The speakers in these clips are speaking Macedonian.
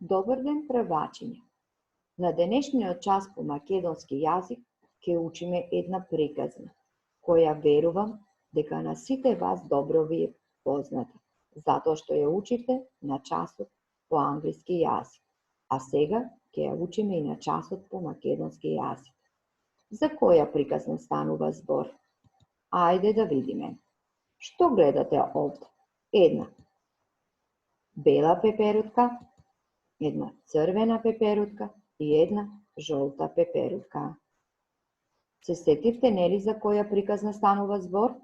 Добар ден, превачиња. На денешниот час по македонски јазик ќе учиме една приказна, која верувам дека на сите вас добро ви е позната, затоа што ја учите на часот по англиски јазик, а сега ќе ја учиме и на часот по македонски јазик. За која приказна станува збор? Ајде да видиме. Што гледате овде? Една бела пеперутка, една црвена пеперутка и една жолта пеперутка. Се сетивте нели за која приказна станува збор?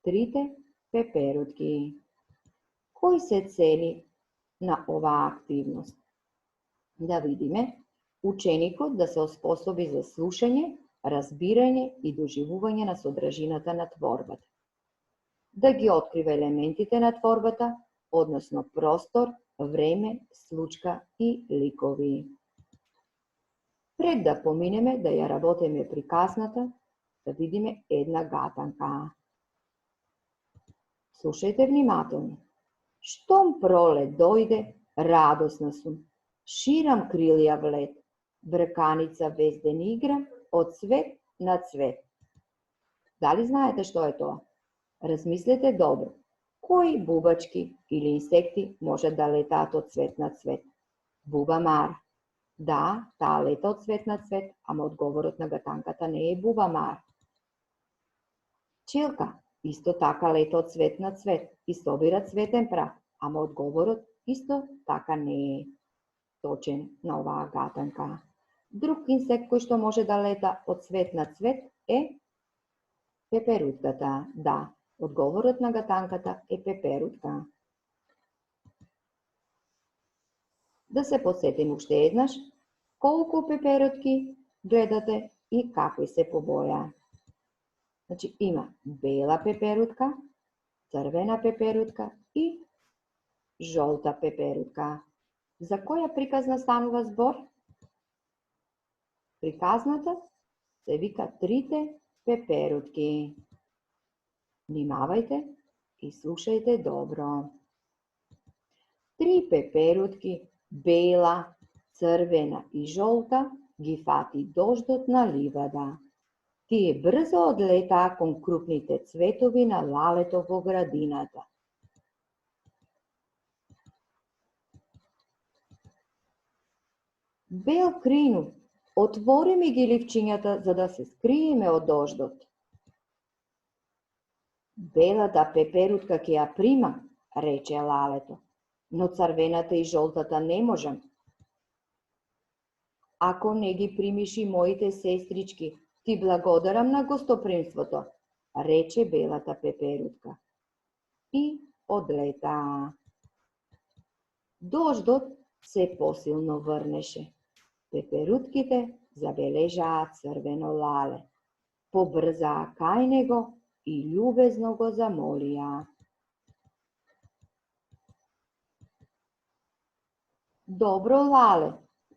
Трите пеперутки. Кој се цели на оваа активност? Да видиме, ученикот да се оспособи за слушање, разбирање и доживување на содржината на творбата. Да ги открива елементите на творбата, односно простор, време, случка и ликови. Пред да поминеме да ја работиме приказната, да видиме една гатанка. Слушајте внимателно. Штом пролет дојде, радосна сум. Ширам крилја в лет. Брканица везден играм од цвет на цвет. Дали знаете што е тоа? Размислете добро. Кои бубачки или инсекти може да летаат од цвет на цвет? Бубамар. Да, таа лета од цвет на цвет, ама одговорот на гатанката не е бубамар. Пчелка исто така лета од цвет на цвет и собира цветен прах, ама одговорот исто така не е точен на оваа гатанка. Друг инсект кој што може да лета од цвет на цвет е пеперутката. Да, одговорот на гатанката е пеперутка. Да се подсетим уште еднаш, колку пеперутки гледате и какви се по боја. Значи има бела пеперутка, црвена пеперутка и жолта пеперутка. За која приказна станува збор? Приказната се вика Трите пеперутки. Внимавајте и слушајте добро. Три пеперутки, бела, црвена и жолта, ги фати дождот на ливада. Тие брзо одлетаа кон крупните цветови на лалето во градината. Бел крину, отвори ми ги ливчињата за да се скриеме од дождот. Белата пеперутка ќе ја примам, рече лалето, но црвената и жолтата не можам. Ако не ги примиш и моите сестрички, ти благодарам на гостопримството, рече белата пеперутка. И одлета. Дождот се посилно врнеше. Пеперутките забележаа црвено лале. Побрзаа кај него и љубезно го замолија. Добро, лале,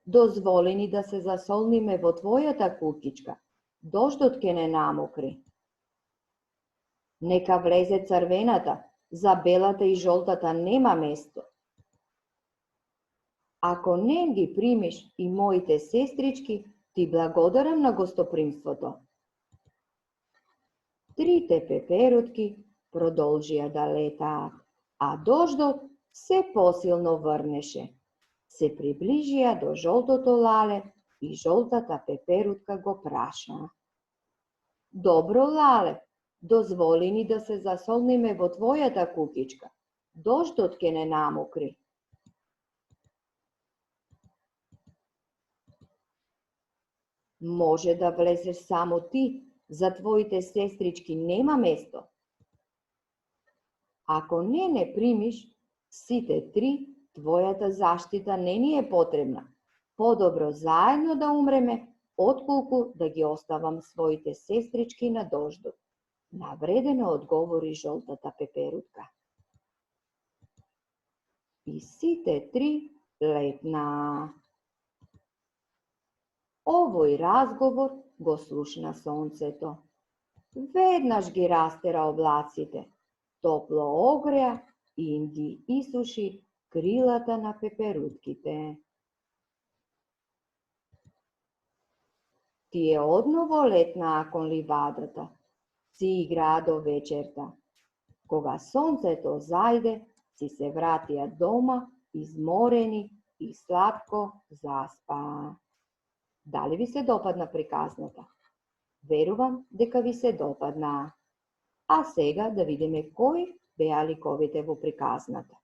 дозволи ни да се засолниме во твојата куќичка. Дождот ќе не намокри. Нека влезе црвената, за белата и жолтата нема место. Ако не ги примиш и моите сестрички, ти благодарам на гостопримството. Трите пеперутки продолжија да летаат, а дождот се посилно врнеше. Се приближија до жолтото лале и жолтата пеперутка го праша. Добро, лале, дозволи ни да се засолниме во твојата куќичка. Дождот ќе не намокри. Може да влезеш само ти, за твоите сестрички нема место. Ако не примиш, сите три, твојата заштита не ни е потребна. Подобро заедно да умреме, отколку да ги оставам своите сестрички на дождот. Навредено одговори жолтата пеперутка. И сите три летнаа. Овој разговор го слушна сонцето. Веднаш ги растера облаците, топло огреа и им ги исуши крилата на пеперутките. Тие одново летнаа кон ливадата, си играа до вечерта. Кога сонцето зајде, си се вратија дома, изморени и сладко заспаа. Дали ви се допадна приказната? Верувам дека ви се допадна. А сега да видиме кои беа ликовите во приказната.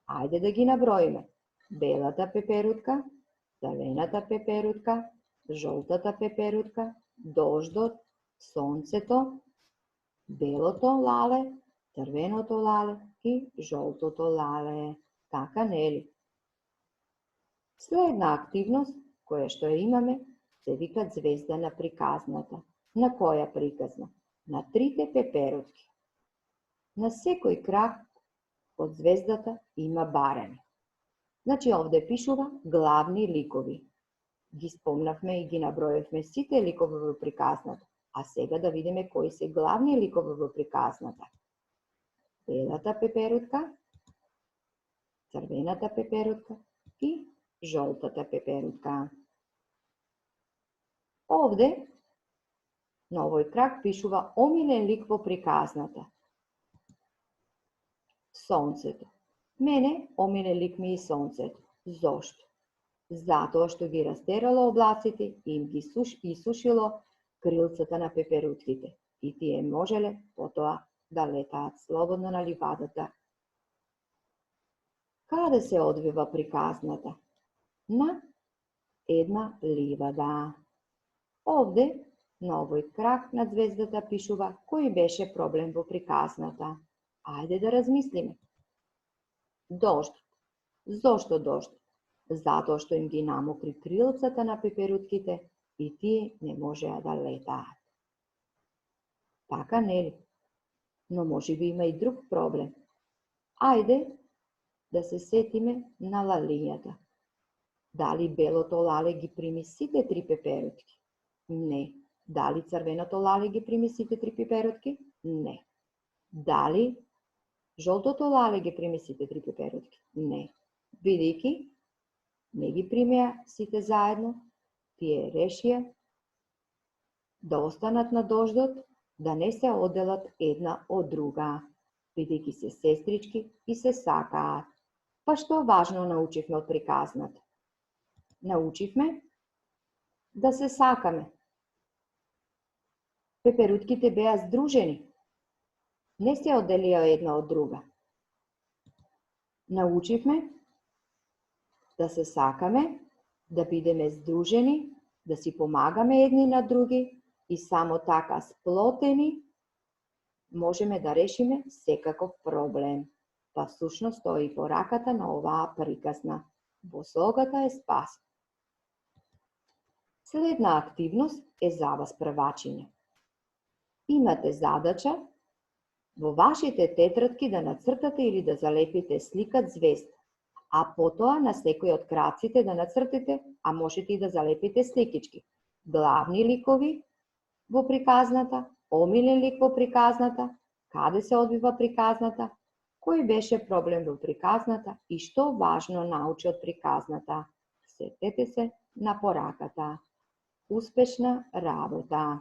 Ајде да ги наброиме. Белата пеперутка, црвената пеперутка, жолтата пеперутка, дождот, сонцето, белото лале, црвеното лале и жолтото лале. Така нели? Следна активност која што ја имаме се вика звезда на приказната. На која приказна? На трите пеперутки. На секој крак од звездата има барани. Значи овде пишува главни ликови. Ги спомнавме и ги наброевме сите ликови во приказната. А сега да видиме кои се главни ликови во приказната. Белата пеперутка, црвената пеперутка и жолтата пеперутка. Овде на овој крак пишува омилен лик во приказната. Сонцето. Мене омилен лик ми и сонцето. Зошто? Затоа што ги растерало облаците и им ги исушило крилцата на пеперутките и тие можеле потоа да летаат слободно на ливадата. Каде се одвива приказната? На една ливада. Овде, на овој крак на звездата пишува кој беше проблем во приказната. Ајде да размислиме. Дождот. Зошто дождот? Затоа што им ги намокри крилцата на пеперутките и тие не можеа да летаат. Така нели? Но може би има и друг проблем. Ајде да се сетиме на лалињата. Дали белото лале ги прими сите три пеперутки? Не. Дали црвеното лале ги прими сите три пеперутки? Не. Дали жолтото лале ги прими сите три пеперутки? Не. Бидејќи не ги примеа сите заедно, тие решија да останат на дождот, да не се одделат една од друга, бидејќи се сестрички и се сакаат. Па што важно научивме од приказната? Научивме да се сакаме. Пеперутките беа здружени, не се одделија една од друга. Научивме да се сакаме, да бидеме здружени, да си помагаме едни на други и само така сплотени можеме да решиме секаков проблем. Па всушност тоа е и пораката на оваа приказна. Во слогата е спас. Следна активност е за вас првачиња. Имате задача во вашите тетрадки да нацртате или да залепите слика звезда, а потоа на секој од краците да нацртите, а можете и да залепите сликички. Главни ликови во приказната, омилен лик во приказната, каде се одвива приказната, кој беше проблем во приказната и што важно научи од приказната. Сетете се на пораката. Успешна работа!